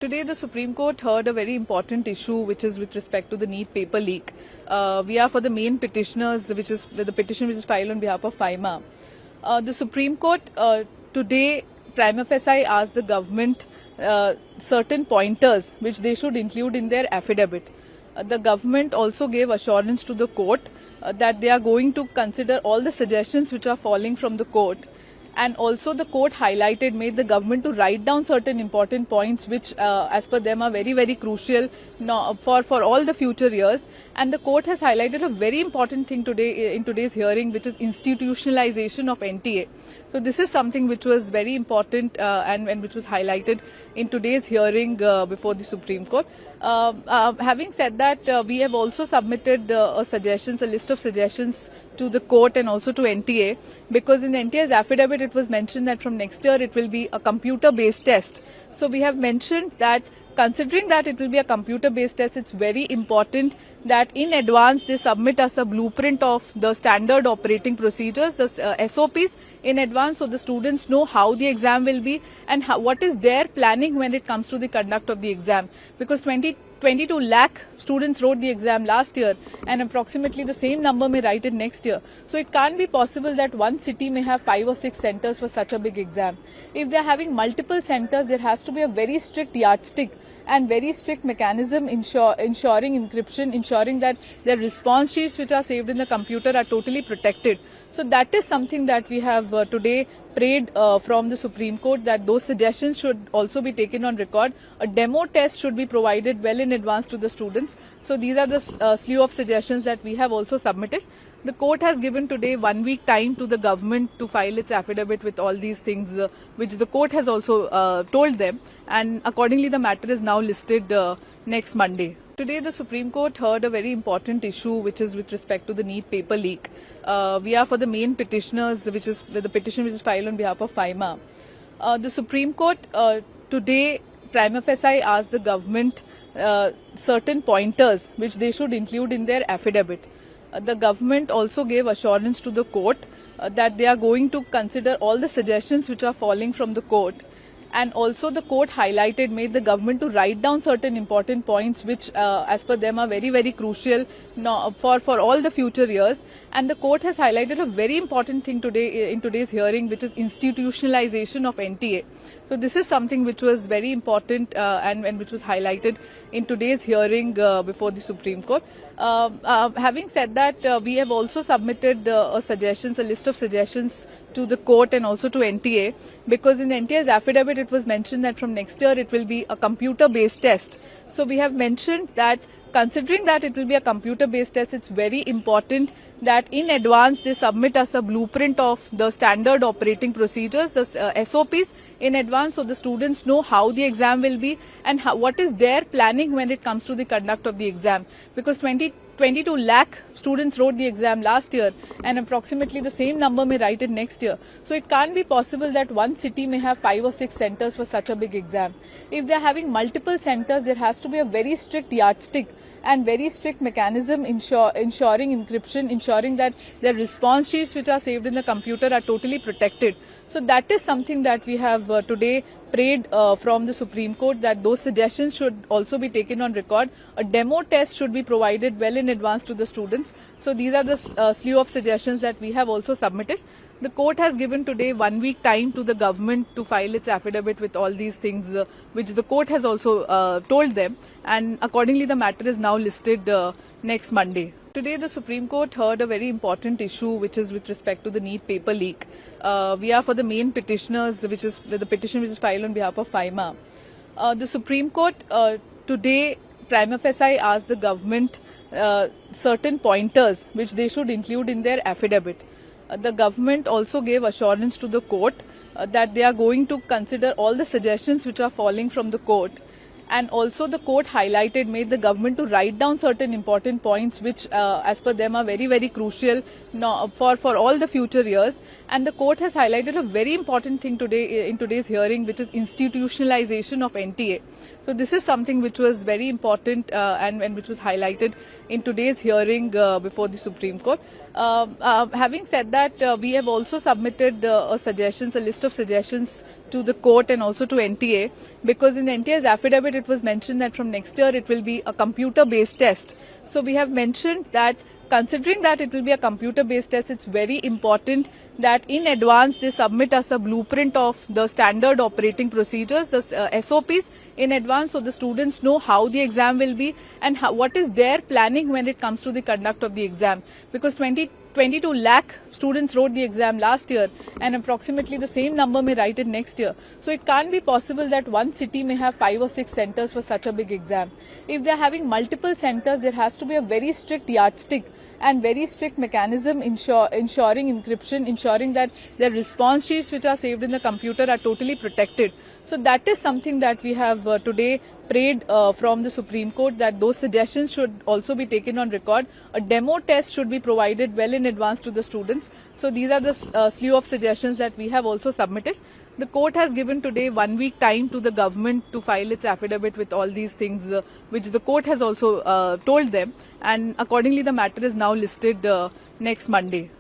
Today, the Supreme Court heard a very important issue, which is with respect to the NEET paper leak. We are for the main petitioners, which is the petition which is filed on behalf of FIMA. The Supreme Court today, prima facie, asked the government certain pointers which they should include in their affidavit. The government also gave assurance to the court that they are going to consider all the suggestions which are falling from the court. And also the court made the government to write down certain important points which as per them are very, very crucial for all the future years. And the court has highlighted a very important thing today in today's hearing, which is institutionalization of NTA. So this is something which was very important and which was highlighted in today's hearing before the Supreme Court. Having said that, we have also submitted a list of suggestions to the court and also to NTA, because in NTA's affidavit it was mentioned that from next year it will be a computer-based test. So we have mentioned that considering that it will be a computer-based test, it's very important that in advance they submit us a blueprint of the standard operating procedures, the SOPs in advance, so the students know how the exam will be and what is their planning when it comes to the conduct of the exam. Because 22 lakh students wrote the exam last year and approximately the same number may write it next year. So it can't be possible that one city may have 5 or 6 centers for such a big exam. If they're having multiple centers, there has to be a very strict yardstick and very strict mechanism ensuring encryption, ensuring that their response sheets which are saved in the computer are totally protected. So that is something that we have today prayed from the Supreme Court, that those suggestions should also be taken on record. A demo test should be provided well in advance to the students. So these are the slew of suggestions that we have also submitted. The court has given today 1 week time to the government to file its affidavit with all these things, which the court has also told them, and accordingly the matter is now listed next Monday. Today, the Supreme Court heard a very important issue, which is with respect to the NEET paper leak. We are for the main petitioners, which is the petition which is filed on behalf of FIMA. The Supreme Court today, prima facie, asked the government certain pointers which they should include in their affidavit. The government also gave assurance to the court that they are going to consider all the suggestions which are falling from the court. And also the court made the government to write down certain important points which as per them are very, very crucial for all the future years. And the court has highlighted a very important thing today in today's hearing, which is institutionalization of NTA. So this is something which was very important and which was highlighted in today's hearing before the Supreme Court. Having said that, we have also submitted a list of suggestions to the court and also to NTA, because in NTA's affidavit it was mentioned that from next year it will be a computer-based test. So we have mentioned that considering that it will be a computer-based test, it's very important that in advance they submit us a blueprint of the standard operating procedures, the SOPs in advance, so the students know how the exam will be and what is their planning when it comes to the conduct of the exam. Because 22 lakh students wrote the exam last year and approximately the same number may write it next year. So it can't be possible that one city may have 5 or 6 centers for such a big exam. If they're having multiple centers, there has to be a very strict yardstick and very strict mechanism ensuring encryption, ensuring that their response sheets which are saved in the computer are totally protected. So that is something that we have today prayed from the Supreme Court, that those suggestions should also be taken on record. A demo test should be provided well in advance to the students. So these are the slew of suggestions that we have also submitted. The court has given today 1 week time to the government to file its affidavit with all these things, which the court has also told them, and accordingly the matter is now listed next Monday. Today, the Supreme Court heard a very important issue, which is with respect to the NEET paper leak. We are for the main petitioners, which is the petition which is filed on behalf of FIMA. The Supreme Court today, prima facie, asked the government certain pointers which they should include in their affidavit. The government also gave assurance to the court that they are going to consider all the suggestions which are falling from the court. And also the court made the government to write down certain important points which as per them are very, very crucial for all the future years. And the court has highlighted a very important thing today in today's hearing, which is institutionalization of NTA. So this is something which was very important and which was highlighted in today's hearing before the Supreme Court. Having said that, we have also submitted a list of suggestions to the court and also to NTA, because in the NTA's affidavit it was mentioned that from next year it will be a computer based test. So we have mentioned that considering that it will be a computer based test, it's very important that in advance they submit us a blueprint of the standard operating procedures, the SOPs in advance, so the students know how the exam will be and what is their planning when it comes to the conduct of the exam. Because 22 lakh students wrote the exam last year and approximately the same number may write it next year. So it can't be possible that one city may have 5 or 6 centers for such a big exam. If they're having multiple centers, there has to be a very strict yardstick and very strict mechanism ensuring encryption, ensuring that their response sheets which are saved in the computer are totally protected. So that is something that we have today prayed from the Supreme Court, that those suggestions should also be taken on record. A demo test should be provided well in advance to the students. So these are the slew of suggestions that we have also submitted. The court has given today 1 week time to the government to file its affidavit with all these things, which the court has also told them, and accordingly the matter is now listed next Monday.